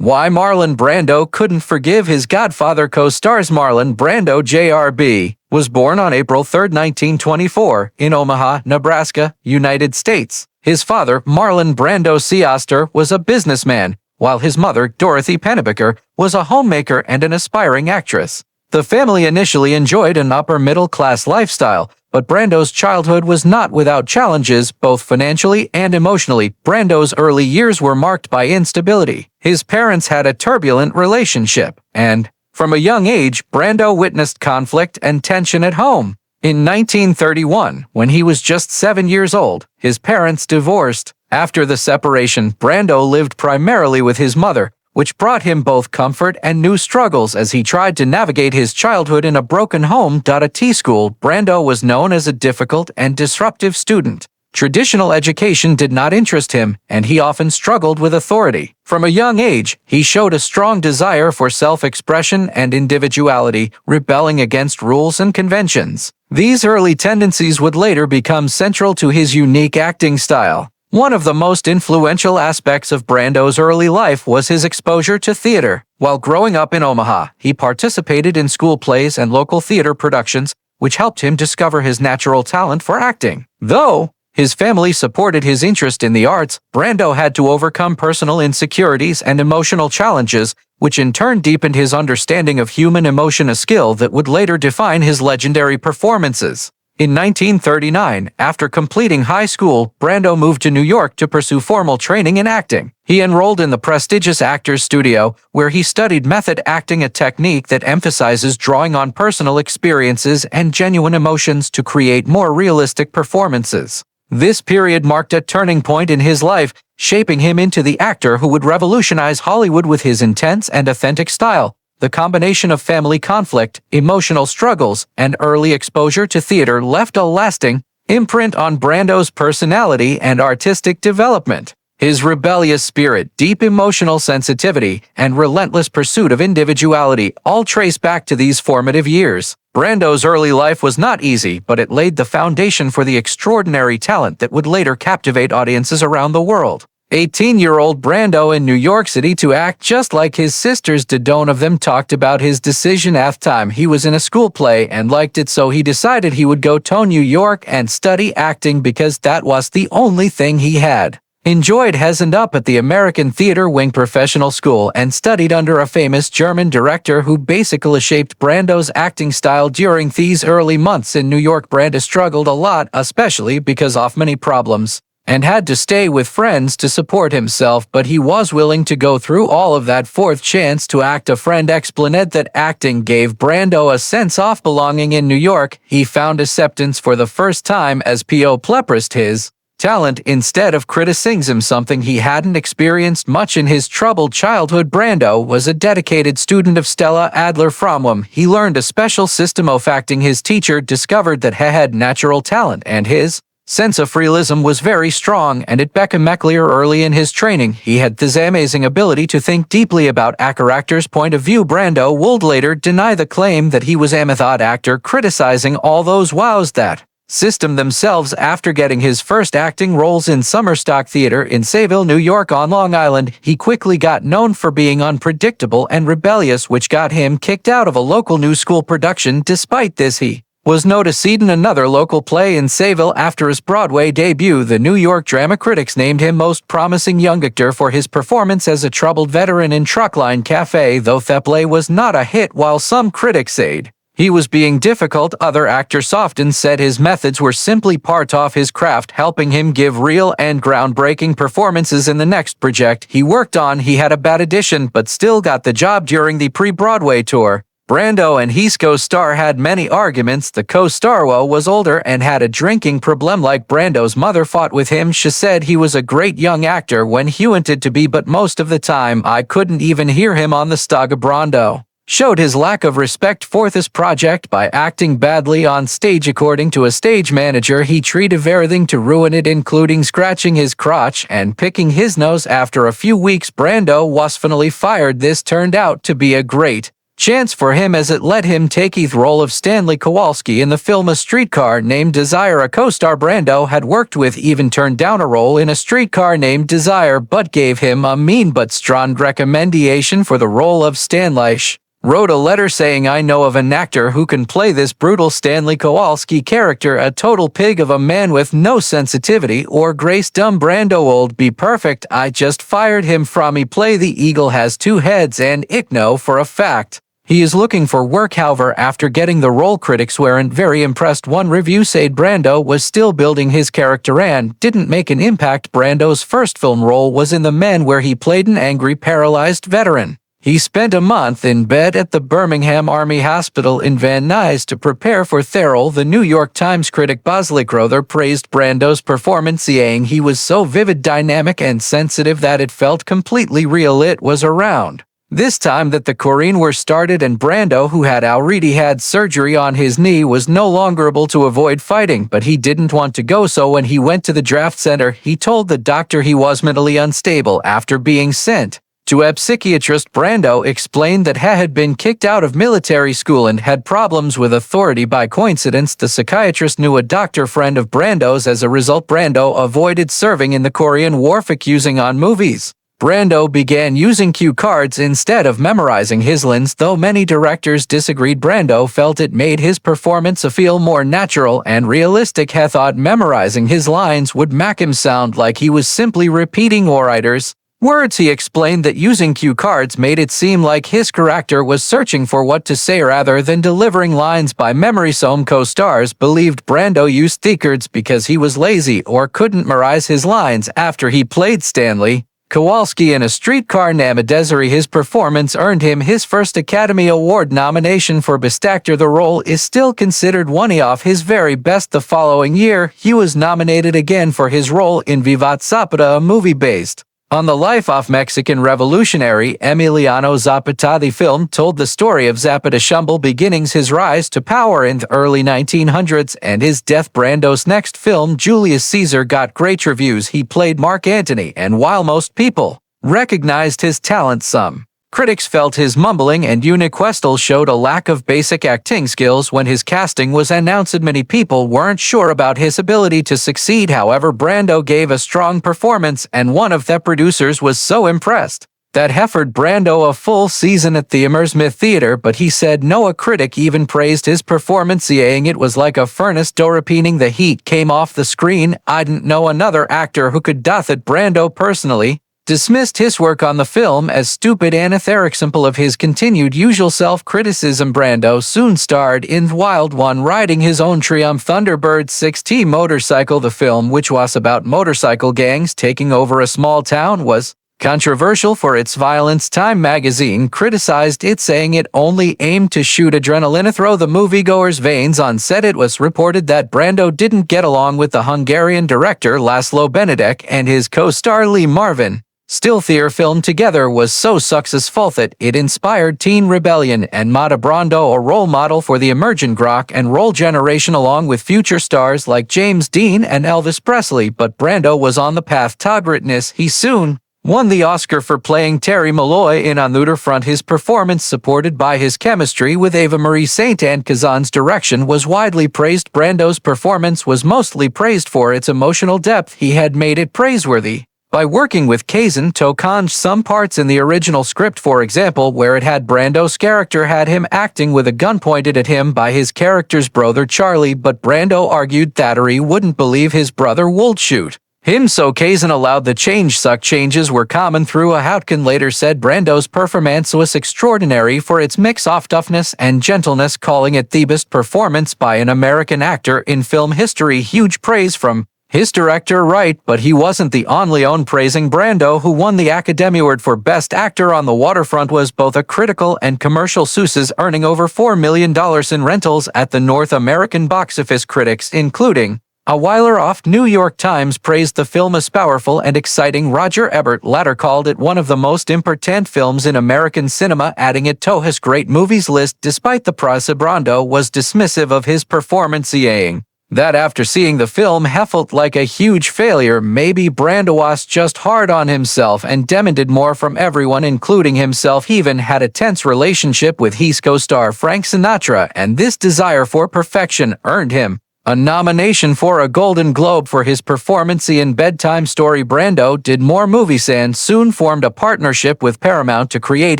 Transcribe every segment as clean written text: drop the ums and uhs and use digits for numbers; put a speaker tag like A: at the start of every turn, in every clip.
A: Why Marlon Brando couldn't forgive his Godfather co-stars. Marlon Brando Jr.B. was born on April 3, 1924, in Omaha, Nebraska, United States. His father, Marlon Brando Sr., was a businessman, while his mother, Dorothy Pennebaker, was a homemaker and an aspiring actress. The family initially enjoyed an upper-middle-class lifestyle, but Brando's childhood was not without challenges, both financially and emotionally. Brando's early years were marked by instability. His parents had a turbulent relationship, and, from a young age, Brando witnessed conflict and tension at home. In 1931, when he was just 7 years old, his parents divorced. After the separation, Brando lived primarily with his mother, which brought him both comfort and new struggles as he tried to navigate his childhood in a broken home. At T-school, Brando was known as a difficult and disruptive student. Traditional education did not interest him, and he often struggled with authority. From a young age, he showed a strong desire for self-expression and individuality, rebelling against rules and conventions. These early tendencies would later become central to his unique acting style. One of the most influential aspects of Brando's early life was his exposure to theater. While growing up in Omaha, he participated in school plays and local theater productions, which helped him discover his natural talent for acting. Though his family supported his interest in the arts, Brando had to overcome personal insecurities and emotional challenges, which in turn deepened his understanding of human emotion, a skill that would later define his legendary performances. In 1939, after completing high school, Brando moved to New York to pursue formal training in acting. He enrolled in the prestigious Actors Studio, where he studied method acting, a technique that emphasizes drawing on personal experiences and genuine emotions to create more realistic performances. This period marked a turning point in his life, shaping him into the actor who would revolutionize Hollywood with his intense and authentic style. The combination of family conflict, emotional struggles, and early exposure to theater left a lasting imprint on Brando's personality and artistic development. His rebellious spirit, deep emotional sensitivity, and relentless pursuit of individuality all trace back to these formative years. Brando's early life was not easy, but it laid the foundation for the extraordinary talent that would later captivate audiences around the world. 18-year-old Brando in New York City to act just like his sisters did. One of them talked about his decision at the time he was in a school play and liked it, so he decided he would go to New York and study acting because that was the only thing he had enjoyed. Has ended up at the American Theater Wing Professional School and studied under a famous German director who basically shaped Brando's acting style. During these early months in New York, Brando struggled a lot, especially because of many problems, and had to stay with friends to support himself, but he was willing to go through all of that for the chance to act. A friend explained that acting gave Brando a sense of belonging in New York. He found acceptance for the first time as people praised his talent instead of criticizing him, something he hadn't experienced much in his troubled childhood. Brando was a dedicated student of Stella Adler. From him, he learned a special system of acting. His teacher discovered that he had natural talent, and his sense of realism was very strong, and it became clear early in his training he had this amazing ability to think deeply about a character's point of view. Brando would later deny the claim that he was a method actor, criticizing all those wows that system themselves. After getting his first acting roles in Summer Stock Theater in Sayville, New York on Long Island, he quickly got known for being unpredictable and rebellious, which got him kicked out of a local new school production. Despite this, he was noticed in another local play in Sayville. After his Broadway debut, the New York drama critics named him most promising young actor for his performance as a troubled veteran in Truckline Cafe. Though the play was not a hit, while some critics said he was being difficult, other actors often said his methods were simply part of his craft, helping him give real and groundbreaking performances. In the next project he worked on, he had a bad audition but still got the job. During the pre-Broadway tour, Brando and his co-star had many arguments. The co-star was older and had a drinking problem. Like Brando's mother fought with him. She said he was a great young actor when he wanted to be, but most of the time I couldn't even hear him on the stage. Brando showed his lack of respect for this project by acting badly on stage. According to a stage manager, he treated everything to ruin it, including scratching his crotch and picking his nose. After a few weeks, Brando was finally fired. This turned out to be a great chance for him as it let him take the role of Stanley Kowalski in the film A Streetcar Named Desire. A co-star Brando had worked with even turned down a role in A Streetcar Named Desire but gave him a mean but strong recommendation for the role of Stanley. Wrote a letter saying, "I know of an actor who can play this brutal Stanley Kowalski character, a total pig of a man with no sensitivity or grace. Dumb Brando would be perfect. I just fired him from me play. The eagle has two heads and ick know for a fact. He is looking for work." However, after getting the role, critics weren't very impressed. One review said Brando was still building his character and didn't make an impact. Brando's first film role was in The Men, where he played an angry, paralyzed veteran. He spent a month in bed at the Birmingham Army Hospital in Van Nuys to prepare for therapy. The New York Times critic Bosley Crowther praised Brando's performance, saying he was so vivid, dynamic, and sensitive that it felt completely real. It was around this time that the Korean War started, and Brando, who had already had surgery on his knee, was no longer able to avoid fighting, but he didn't want to go, so when he went to the draft center, he told the doctor he was mentally unstable after being sent to a psychiatrist. Brando explained that he had been kicked out of military school and had problems with authority. By coincidence, the psychiatrist knew a doctor friend of Brando's. As a result, Brando avoided serving in the Korean War, focusing on movies. Brando began using cue cards instead of memorizing his lines. Though many directors disagreed, Brando felt it made his performance feel more natural and realistic. He thought memorizing his lines would make him sound like he was simply repeating writers' words. He explained that using cue cards made it seem like his character was searching for what to say rather than delivering lines by memory. Some co-stars believed Brando used the cards because he was lazy or couldn't memorize his lines. After he played Stanley Kowalski in A Streetcar Named Desire, his performance earned him his first Academy Award nomination for Best Actor. The role is still considered one of his very best. The following year, he was nominated again for his role in Vivat Zapata, a movie based on the life of Mexican revolutionary Emiliano Zapata. The film told the story of Zapata's humble beginnings, his rise to power in the early 1900s, and his death. Brando's next film, Julius Caesar, got great reviews. He played Mark Antony, and while most people recognized his talent, some critics felt his mumbling and uniquestal showed a lack of basic acting skills. When his casting was announced, many people weren't sure about his ability to succeed. However, Brando gave a strong performance, and one of the producers was so impressed that he offered Brando a full season at the Amusement Theater, but he said no. A critic even praised his performance, saying it was like a furnace door repeating the heat came off the screen. "I didn't know another actor who could do that." Brando personally dismissed his work on the film as stupid and an example of his continued usual self-criticism. Brando soon starred in Wild One, riding his own Triumph Thunderbird 6T motorcycle. The film, which was about motorcycle gangs taking over a small town, was controversial for its violence. Time magazine criticized it, saying it only aimed to shoot adrenaline through the moviegoers' veins. On set, it was reported that Brando didn't get along with the Hungarian director Laszlo Benedek and his co-star Lee Marvin. Still, their film together was so successful that it inspired Teen Rebellion and made Brando a role model for the emerging rock and roll generation, along with future stars like James Dean and Elvis Presley. But Brando was on the path to greatness. He soon won the Oscar for playing Terry Malloy in On the Other Front. His performance, supported by his chemistry with Eva Marie Saint and Kazan's direction, was widely praised. Brando's performance was mostly praised for its emotional depth. He had made it praiseworthy by working with Kazan to change some parts in the original script. For example, where it had Brando's character had him acting with a gun pointed at him by his character's brother Charlie, but Brando argued that he wouldn't believe his brother would shoot him, so Kazan allowed the change. Such changes were common throughout. Can later said Brando's performance was extraordinary for its mix of toughness and gentleness, calling it the best performance by an American actor in film history. Huge praise from his director, right, but he wasn't the only one praising Brando, who won the Academy Award for Best Actor. On the Waterfront was both a critical and commercial success, earning over $4 million in rentals at the North American box office. Critics, including a whiler off New York Times, praised the film as powerful and exciting. Roger Ebert later called it one of the most important films in American cinema, adding it to his great movies list. Despite the press, Brando was dismissive of his performance, saying, that after seeing the film he felt like a huge failure. Maybe Brando was just hard on himself and demanded more from everyone, including himself. He even had a tense relationship with his co-star Frank Sinatra, and this desire for perfection earned him a nomination for a Golden Globe for his performance in Bedtime Story. Brando did more movies and soon formed a partnership with Paramount to create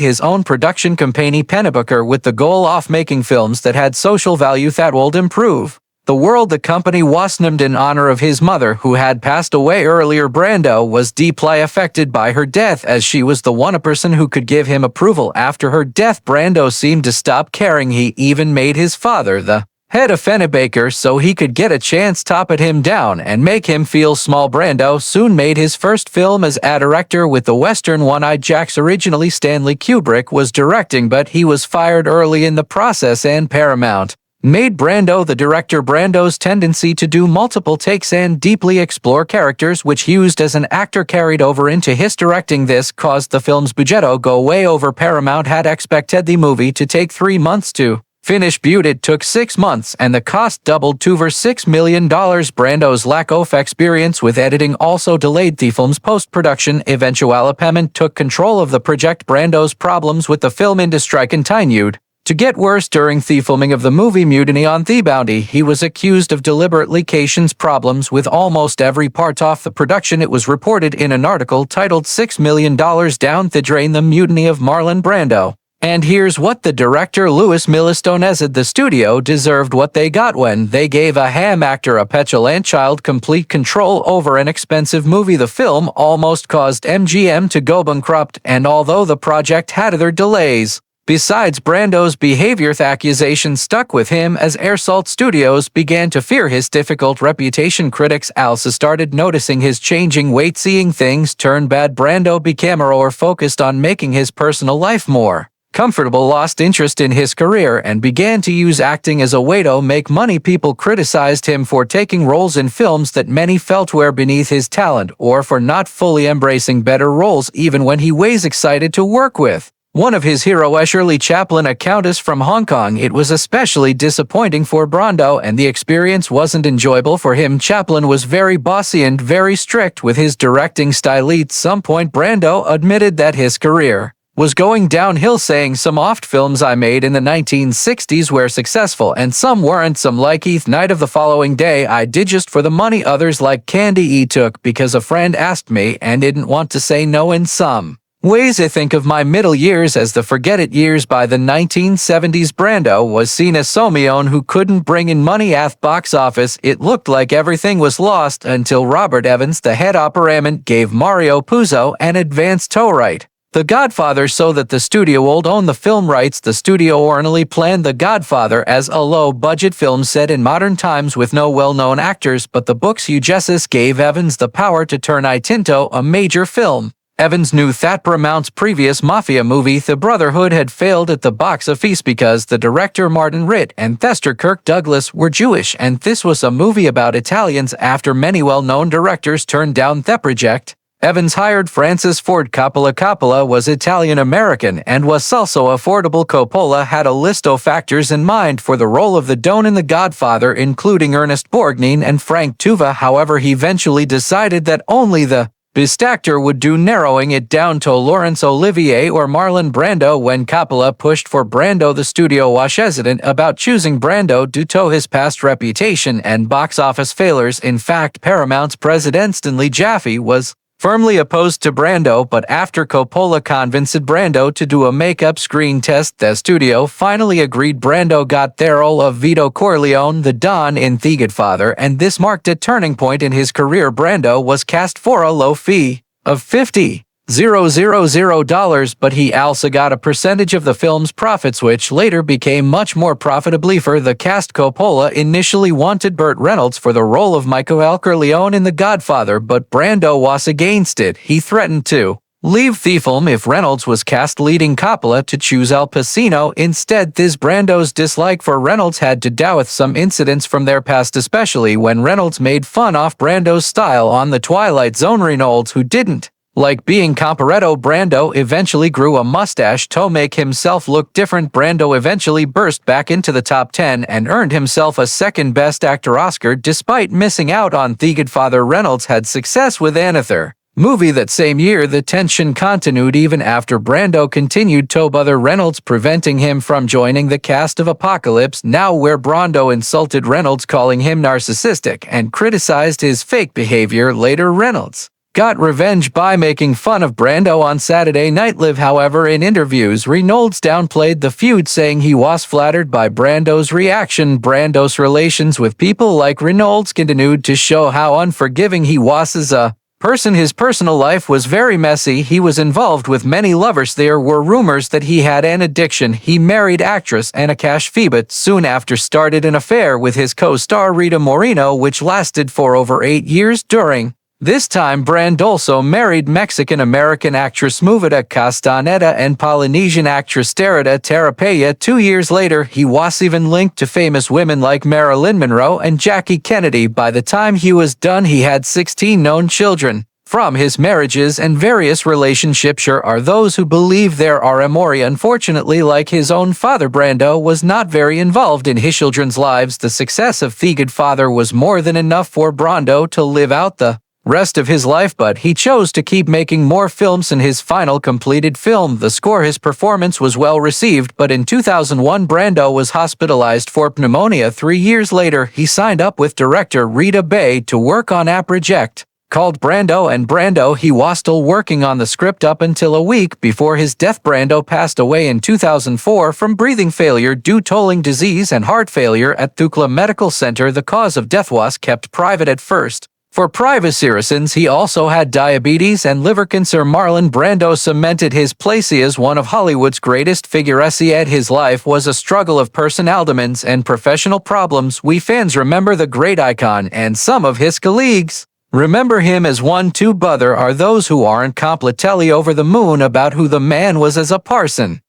A: his own production company Pennybaker, with the goal of making films that had social value that would improve the world. The company was named in honor of his mother, who had passed away earlier. Brando was deeply affected by her death, as she was the one person who could give him approval. After her death, Brando seemed to stop caring. He even made his father the head of Pennybaker so he could get a chance to put him down and make him feel small. Brando soon made his first film as a director with the western One-Eyed Jacks. Originally Stanley Kubrick was directing, but he was fired early in the process, and Paramount made Brando the director. Brando's tendency to do multiple takes and deeply explore characters which he used as an actor carried over into his directing. This caused the film's budget to go way over. Paramount had expected the movie to take 3 months to finish, but it took 6 months, and the cost doubled to over $6 million. Brando's lack of experience with editing also delayed the film's post-production. Eventually, Paramount took control of the project. Brando's problems with the film industry continued to get worse during the filming of the movie Mutiny on the Bounty. He was accused of deliberately causing problems with almost every part of the production. It was reported in an article titled $6 million Down the Drain: The Mutiny of Marlon Brando. And here's what the director Louis Milestone said: the studio deserved what they got when they gave a ham actor, a petulant child, complete control over an expensive movie. The film almost caused MGM to go bankrupt, and although the project had other delays, besides Brando's behavior, the accusation stuck with him as Airsoft Studios began to fear his difficult reputation. Critics also started noticing his changing weight. Seeing things turn bad, Brando became more focused on making his personal life more comfortable, lost interest in his career, and began to use acting as a way to make money. People criticized him for taking roles in films that many felt were beneath his talent, or for not fully embracing better roles even when he was excited to work with one of his heroes, Shirley Chaplin, a countess from Hong Kong. It was especially disappointing for Brando, and the experience wasn't enjoyable for him. Chaplin was very bossy and very strict with his directing style. At some point, Brando admitted that his career was going downhill, saying, "Some oft films I made in the 1960s were successful and some weren't. Some like Earth Night of the Following Day I did just for the money. Others like Candy E took because a friend asked me and didn't want to say no. In some ways I think of my middle years as the forget it years." By the 1970s, Brando was seen as someone who couldn't bring in money at box office. It looked like everything was lost until Robert Evans, the head of Paramount, gave Mario Puzo an advance to write The Godfather so that the studio would own the film rights. The studio originally planned The Godfather as a low-budget film set in modern times with no well-known actors, but the book's Justice gave Evans the power to turn it into a major film. Evans knew that Paramount's previous mafia movie The Brotherhood had failed at the box office because the director Martin Ritt and Thester Kirk Douglas were Jewish, and this was a movie about Italians. After many well-known directors turned down the project, Evans hired Francis Ford Coppola. Coppola was Italian-American and was also affordable. Coppola had a list of actors in mind for the role of the Don in The Godfather, including Ernest Borgnine and Frank Tuva. However, he eventually decided that only the best actor would do, narrowing it down to Laurence Olivier or Marlon Brando. When Coppola pushed for Brando, the studio was hesitant about choosing Brando due to his past reputation and box office failures. In fact, Paramount's president Stanley Jaffe was firmly opposed to Brando, but after Coppola convinced Brando to do a makeup screen test, the studio finally agreed. Brando got the role of Vito Corleone, the Don in The Godfather, and this marked a turning point in his career. Brando was cast for a low fee of $50,000, but he also got a percentage of the film's profits, which later became much more profitably for the cast. Coppola initially wanted Burt Reynolds for the role of Michael Corleone in The Godfather, but Brando was against it. He threatened to leave the film if Reynolds was cast, leading Coppola to choose Al Pacino instead. This Brando's dislike for Reynolds had to do with some incidents from their past, especially when Reynolds made fun of Brando's style on The Twilight Zone. Reynolds, who didn't Like being Comparetto, Brando eventually grew a mustache to make himself look different. Brando eventually burst back into the top 10 and earned himself a second Best Actor Oscar despite missing out on The Godfather. Reynolds had success with Another movie that same year. The tension continued even after Brando continued to bother Reynolds, preventing him from joining the cast of Apocalypse Now, where Brando insulted Reynolds, calling him narcissistic, and criticized his fake behavior. Later, Reynolds got revenge by making fun of Brando on Saturday Night Live. However, in interviews, Reynolds downplayed the feud, saying he was flattered by Brando's reaction. Brando's relations with people like Reynolds continued to show how unforgiving he was as a person. His personal life was very messy. He was involved with many lovers. There were rumors that he had an addiction. He married actress Ana Cash, but soon after started an affair with his co-star Rita Moreno, which lasted for over 8 years. During this time, Brando also married Mexican-American actress Movida Castaneda and Polynesian actress Teresa Tarapaya. 2 years later, he was even linked to famous women like Marilyn Monroe and Jackie Kennedy. By the time he was done, he had 16 known children from his marriages and various relationships. There are those who believe there are amore. Unfortunately, like his own father, Brando was not very involved in his children's lives. The success of The Godfather was more than enough for Brando to live out the rest of his life, but he chose to keep making more films. In his final completed film, The Score, his performance was well received, but in 2001 Brando was hospitalized for pneumonia. 3 years later, he signed up with director Rita Bay to work on a project called Brando and Brando. He was still working on the script up until a week before his death. Brando passed away in 2004 from breathing failure due to lung disease and heart failure at Thukla Medical Center. The cause of death was kept private at first, for privacy reasons. He also had diabetes and liver cancer. Marlon Brando cemented his place as one of Hollywood's greatest figures. Yet his life was a struggle of personal demands and professional problems. We fans remember the great icon, and some of his colleagues remember him as one too. But there are those who aren't completely over the moon about who the man was as a person.